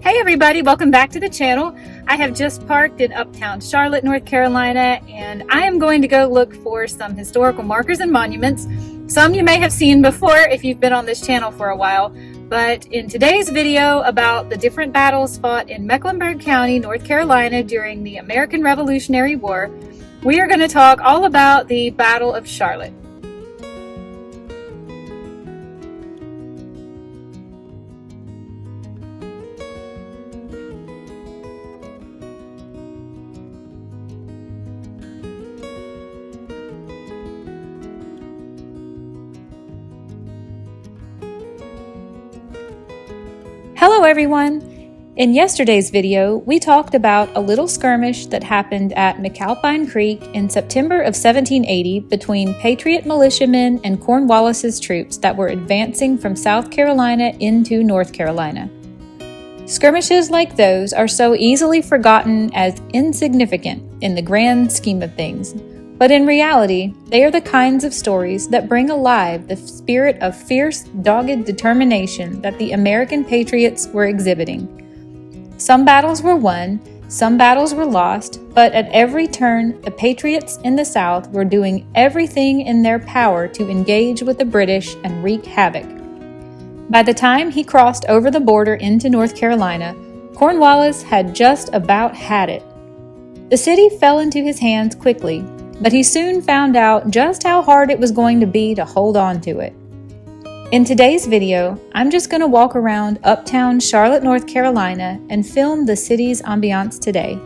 Hey everybody, welcome back to the channel. I have just parked in uptown Charlotte, North Carolina, and I am going to go look for some historical markers and monuments. Some you may have seen before if you've been on this channel for a while, but in today's video about the different battles fought in Mecklenburg County, North Carolina during the American Revolutionary War, we are going to talk all about the Battle of Charlotte. Hello everyone! In yesterday's video, we talked about a little skirmish that happened at McAlpine Creek in September of 1780 between Patriot militiamen and Cornwallis's troops that were advancing from South Carolina into North Carolina. Skirmishes like those are so easily forgotten as insignificant in the grand scheme of things, but in reality, they are the kinds of stories that bring alive the spirit of fierce, dogged determination that the American patriots were exhibiting. Some battles were won, some battles were lost, but at every turn, the patriots in the South were doing everything in their power to engage with the British and wreak havoc. By the time he crossed over the border into North Carolina, Cornwallis had just about had it. The city fell into his hands quickly, but he soon found out just how hard it was going to be to hold on to it. In today's video, I'm just going to walk around uptown Charlotte, North Carolina and film the city's ambiance today.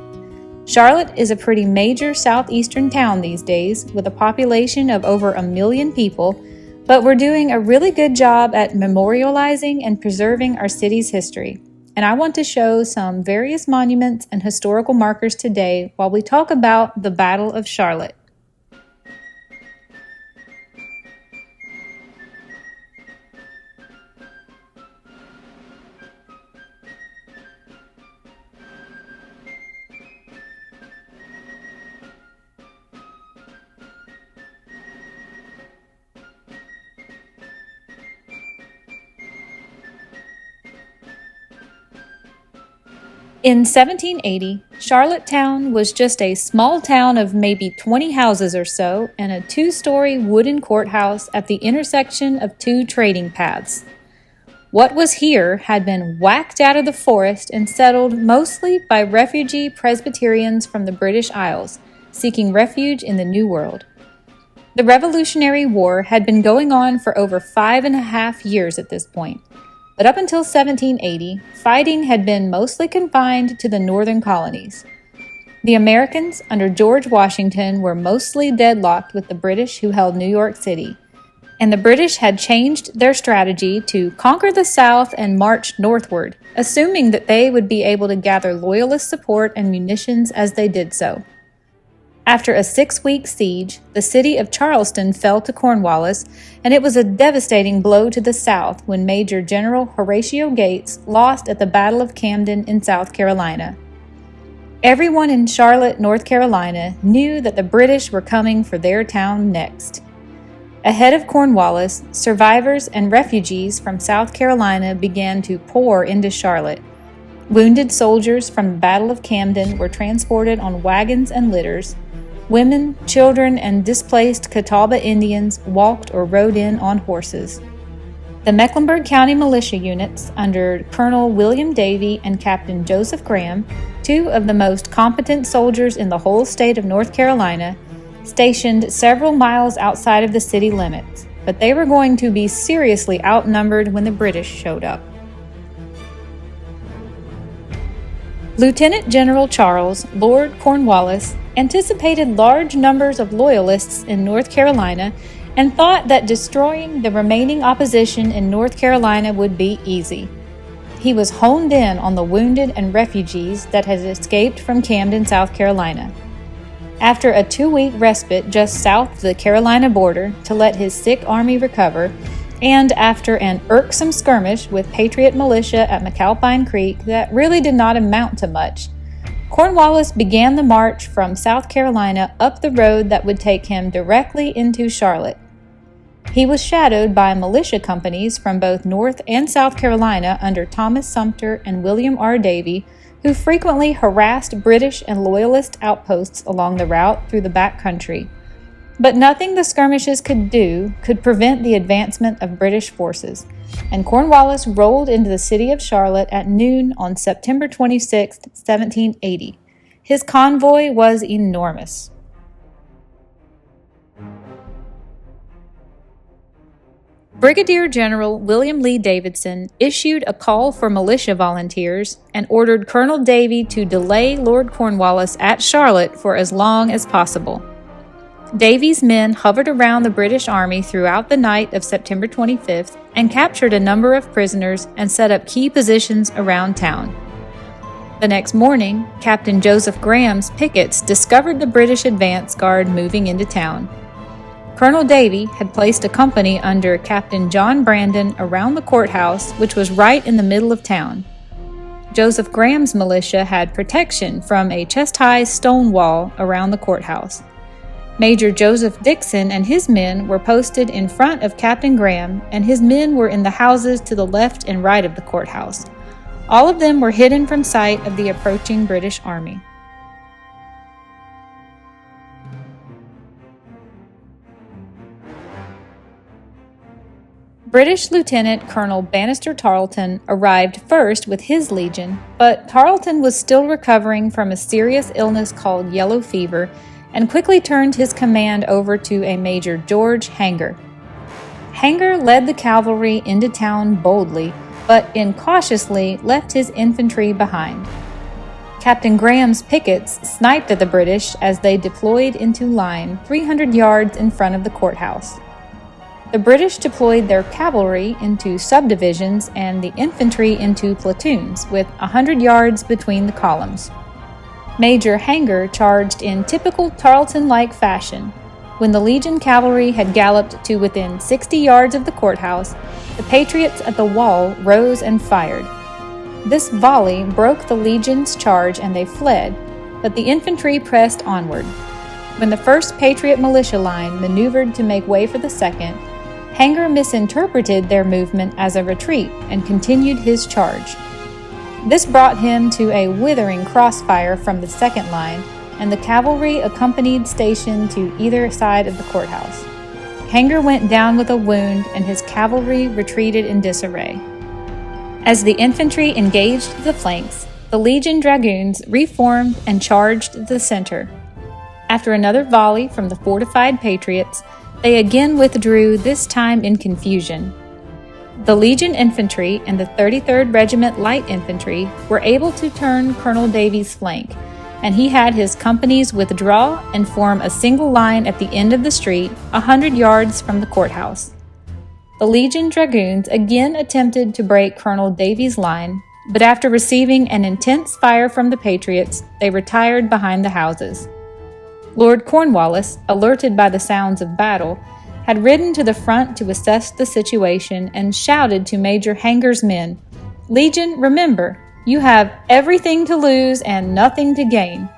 Charlotte is a pretty major southeastern town these days with a population of over 1 million people, but we're doing a really good job at memorializing and preserving our city's history. And I want to show some various monuments and historical markers today while we talk about the Battle of Charlotte. In 1780, Charlottetown was just a small town of maybe 20 houses or so and a 2-story wooden courthouse at the intersection of 2 trading paths. What was here had been whacked out of the forest and settled mostly by refugee Presbyterians from the British Isles, seeking refuge in the New World. The Revolutionary War had been going on for over 5.5 years at this point. But up until 1780, fighting had been mostly confined to the northern colonies. The Americans under George Washington were mostly deadlocked with the British who held New York City, and the British had changed their strategy to conquer the South and march northward, assuming that they would be able to gather loyalist support and munitions as they did so. After a 6-week siege, the city of Charleston fell to Cornwallis, and it was a devastating blow to the South when Major General Horatio Gates lost at the Battle of Camden in South Carolina. Everyone in Charlotte, North Carolina, knew that the British were coming for their town next. Ahead of Cornwallis, survivors and refugees from South Carolina began to pour into Charlotte. Wounded soldiers from the Battle of Camden were transported on wagons and litters. Women, children, and displaced Catawba Indians walked or rode in on horses. The Mecklenburg County Militia units under Colonel William Davie and Captain Joseph Graham, 2 of the most competent soldiers in the whole state of North Carolina, stationed several miles outside of the city limits, but they were going to be seriously outnumbered when the British showed up. Lieutenant General Charles Lord Cornwallis anticipated large numbers of Loyalists in North Carolina and thought that destroying the remaining opposition in North Carolina would be easy. He was honed in on the wounded and refugees that had escaped from Camden, South Carolina. After a 2-week respite just south of the Carolina border to let his sick army recover, and after an irksome skirmish with Patriot militia at McAlpine Creek that really did not amount to much, Cornwallis began the march from South Carolina up the road that would take him directly into Charlotte. He was shadowed by militia companies from both North and South Carolina under Thomas Sumter and William R. Davie, who frequently harassed British and Loyalist outposts along the route through the back country. But nothing the skirmishes could do could prevent the advancement of British forces, and Cornwallis rolled into the city of Charlotte at noon on September 26, 1780. His convoy was enormous. Brigadier General William Lee Davidson issued a call for militia volunteers and ordered Colonel Davie to delay Lord Cornwallis at Charlotte for as long as possible. Davie's men hovered around the British Army throughout the night of September 25th and captured a number of prisoners and set up key positions around town. The next morning, Captain Joseph Graham's pickets discovered the British advance guard moving into town. Colonel Davie had placed a company under Captain John Brandon around the courthouse, which was right in the middle of town. Joseph Graham's militia had protection from a chest-high stone wall around the courthouse. Major Joseph Dixon and his men were posted in front of Captain Graham, and his men were in the houses to the left and right of the courthouse. All of them were hidden from sight of the approaching British Army. British Lieutenant Colonel Bannister Tarleton arrived first with his legion, but Tarleton was still recovering from a serious illness called yellow fever and quickly turned his command over to a Major George Hanger. Hanger led the cavalry into town boldly, but incautiously left his infantry behind. Captain Graham's pickets sniped at the British as they deployed into line 300 yards in front of the courthouse. The British deployed their cavalry into subdivisions and the infantry into platoons, with 100 yards between the columns. Major Hanger charged in typical Tarleton-like fashion. When the Legion cavalry had galloped to within 60 yards of the courthouse, the Patriots at the wall rose and fired. This volley broke the Legion's charge and they fled, but the infantry pressed onward. When the first Patriot militia line maneuvered to make way for the second, Hanger misinterpreted their movement as a retreat and continued his charge. This brought him to a withering crossfire from the second line, and the cavalry accompanied stationed to either side of the courthouse. Hanger went down with a wound, and his cavalry retreated in disarray. As the infantry engaged the flanks, the Legion dragoons reformed and charged the center. After another volley from the fortified Patriots, they again withdrew, this time in confusion. The Legion infantry and the 33rd Regiment Light Infantry were able to turn Colonel Davie's flank, and he had his companies withdraw and form a single line at the end of the street, 100 yards from the courthouse. The Legion dragoons again attempted to break Colonel Davie's line, but after receiving an intense fire from the Patriots, they retired behind the houses. Lord Cornwallis, alerted by the sounds of battle, had ridden to the front to assess the situation and shouted to Major Hanger's men, "Legion, remember, you have everything to lose and nothing to gain."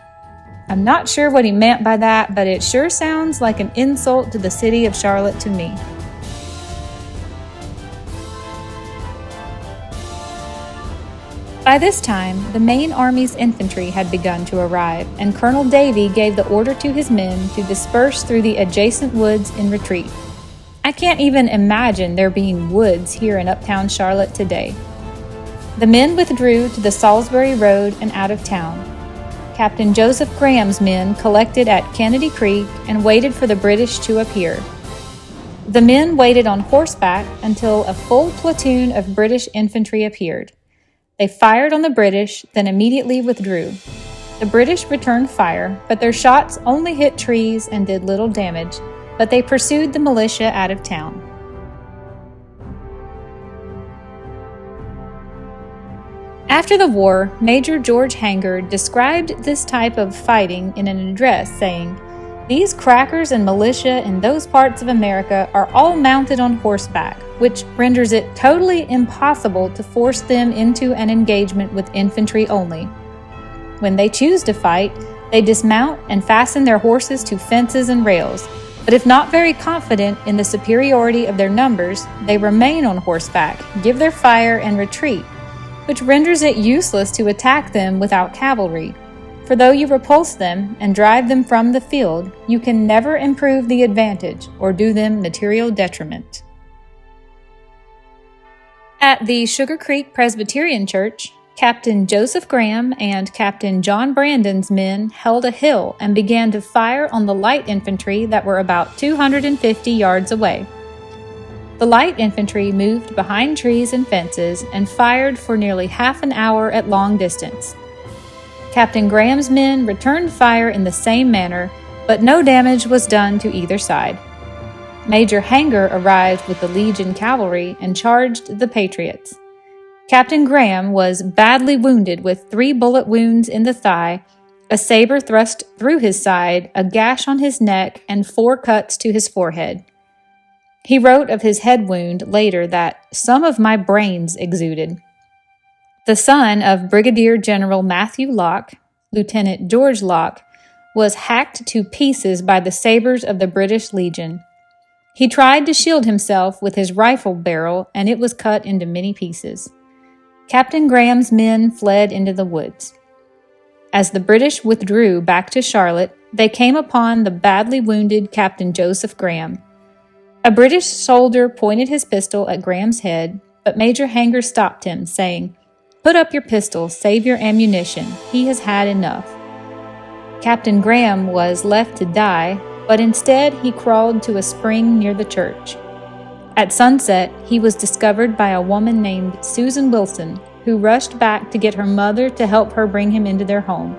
I'm not sure what he meant by that, but it sure sounds like an insult to the city of Charlotte to me. By this time, the main army's infantry had begun to arrive, and Colonel Davie gave the order to his men to disperse through the adjacent woods in retreat. I can't even imagine there being woods here in uptown Charlotte today. The men withdrew to the Salisbury Road and out of town. Captain Joseph Graham's men collected at Kennedy Creek and waited for the British to appear. The men waited on horseback until a full platoon of British infantry appeared. They fired on the British, then immediately withdrew. The British returned fire, but their shots only hit trees and did little damage, but they pursued the militia out of town. After the war, Major George Hanger described this type of fighting in an address, saying, "These crackers and militia in those parts of America are all mounted on horseback, which renders it totally impossible to force them into an engagement with infantry only. When they choose to fight, they dismount and fasten their horses to fences and rails, But if not very confident in the superiority of their numbers, they remain on horseback, give their fire, and retreat, which renders it useless to attack them without cavalry. For though you repulse them and drive them from the field, you can never improve the advantage or do them material detriment. At the Sugar Creek Presbyterian Church, Captain Joseph Graham and Captain John Brandon's men held a hill and began to fire on the light infantry that were about 250 yards away. The light infantry moved behind trees and fences and fired for nearly half an hour at long distance. Captain Graham's men returned fire in the same manner, but no damage was done to either side. Major Hanger arrived with the Legion cavalry and charged the Patriots. Captain Graham was badly wounded with 3 bullet wounds in the thigh, a saber thrust through his side, a gash on his neck, and 4 cuts to his forehead. He wrote of his head wound later that some of my brains exuded. The son of Brigadier General Matthew Locke, Lieutenant George Locke, was hacked to pieces by the sabers of the British Legion. He tried to shield himself with his rifle barrel, and it was cut into many pieces. Captain Graham's men fled into the woods. As the British withdrew back to Charlotte, they came upon the badly wounded Captain Joseph Graham. A British soldier pointed his pistol at Graham's head, but Major Hanger stopped him, saying, "Put up your pistol, save your ammunition. He has had enough." Captain Graham was left to die, but instead he crawled to a spring near the church. At sunset, he was discovered by a woman named Susan Wilson, who rushed back to get her mother to help her bring him into their home.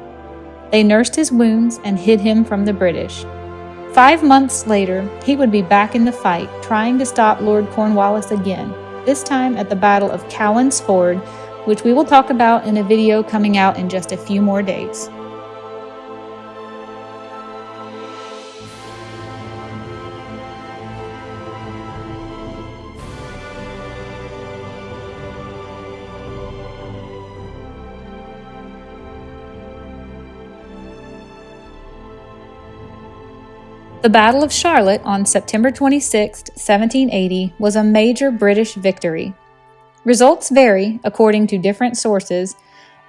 They nursed his wounds and hid him from the British. 5 months later, he would be back in the fight, trying to stop Lord Cornwallis again, this time at the Battle of Cowan's Ford, which we will talk about in a video coming out in just a few more days. The Battle of Charlotte on September 26, 1780, was a major British victory. Results vary according to different sources,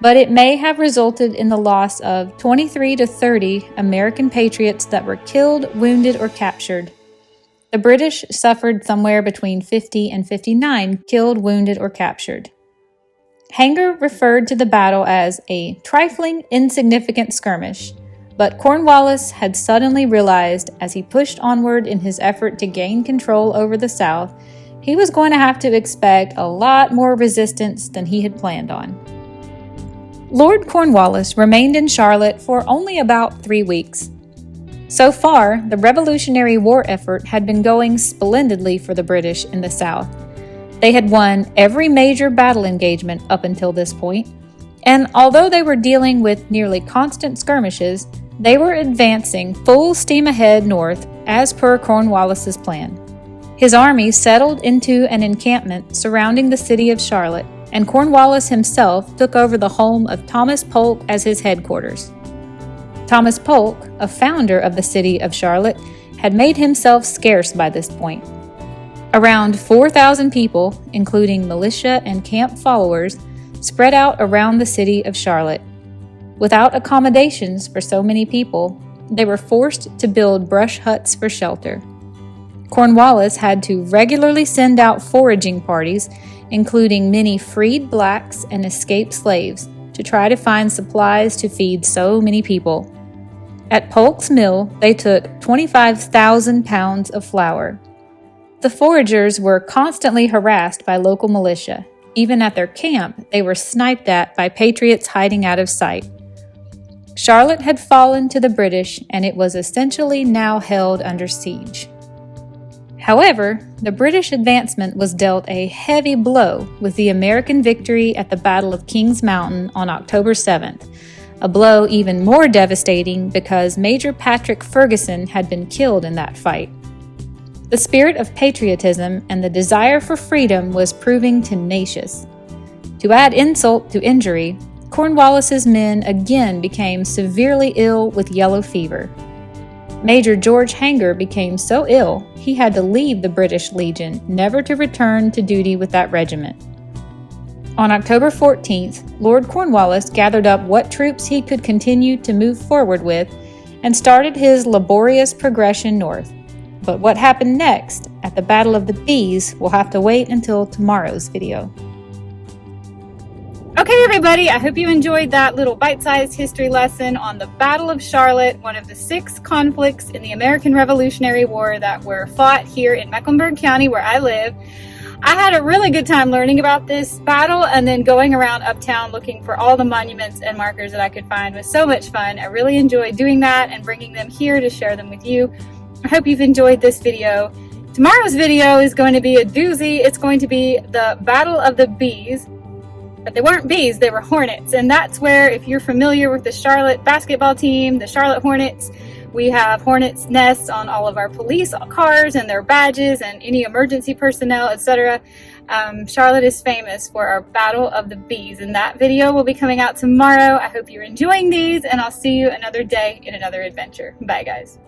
but it may have resulted in the loss of 23 to 30 American patriots that were killed, wounded, or captured. The British suffered somewhere between 50 and 59 killed, wounded, or captured. Hanger referred to the battle as a trifling, insignificant skirmish, but Cornwallis had suddenly realized as he pushed onward in his effort to gain control over the South, he was going to have to expect a lot more resistance than he had planned on. Lord Cornwallis remained in Charlotte for only about 3 weeks. So far, the Revolutionary War effort had been going splendidly for the British in the South. They had won every major battle engagement up until this point, and although they were dealing with nearly constant skirmishes, they were advancing full steam ahead north as per Cornwallis's plan. His army settled into an encampment surrounding the city of Charlotte, and Cornwallis himself took over the home of Thomas Polk as his headquarters. Thomas Polk, a founder of the city of Charlotte, had made himself scarce by this point. Around 4,000 people, including militia and camp followers, spread out around the city of Charlotte. Without accommodations for so many people, they were forced to build brush huts for shelter. Cornwallis had to regularly send out foraging parties, including many freed blacks and escaped slaves, to try to find supplies to feed so many people. At Polk's mill, they took 25,000 pounds of flour. The foragers were constantly harassed by local militia. Even at their camp, they were sniped at by patriots hiding out of sight. Charlotte had fallen to the British, and it was essentially now held under siege. However, the British advancement was dealt a heavy blow with the American victory at the Battle of Kings Mountain on October 7th, a blow even more devastating because Major Patrick Ferguson had been killed in that fight. The spirit of patriotism and the desire for freedom was proving tenacious. To add insult to injury, Cornwallis's men again became severely ill with yellow fever. Major George Hanger became so ill he had to leave the British Legion, never to return to duty with that regiment. On October 14th, Lord Cornwallis gathered up what troops he could continue to move forward with and started his laborious progression north. But what happened next at the Battle of the Bees will have to wait until tomorrow's video. Okay, everybody, I hope you enjoyed that little bite-sized history lesson on the Battle of Charlotte, one of the 6 conflicts in the American Revolutionary War that were fought here in Mecklenburg County, where I live. I had a really good time learning about this battle, and then going around uptown looking for all the monuments and markers that I could find was so much fun. I really enjoyed doing that and bringing them here to share them with you. I hope you've enjoyed this video. Tomorrow's video is going to be a doozy. It's going to be the Battle of the Bees. But they weren't bees, they were hornets. And that's where, if you're familiar with the Charlotte basketball team, the Charlotte Hornets, we have hornets' nests on all of our police cars and their badges and any emergency personnel, etc. Charlotte is famous for our Battle of the Bees, and that video will be coming out tomorrow. I hope you're enjoying these, and I'll see you another day in another adventure. Bye, guys.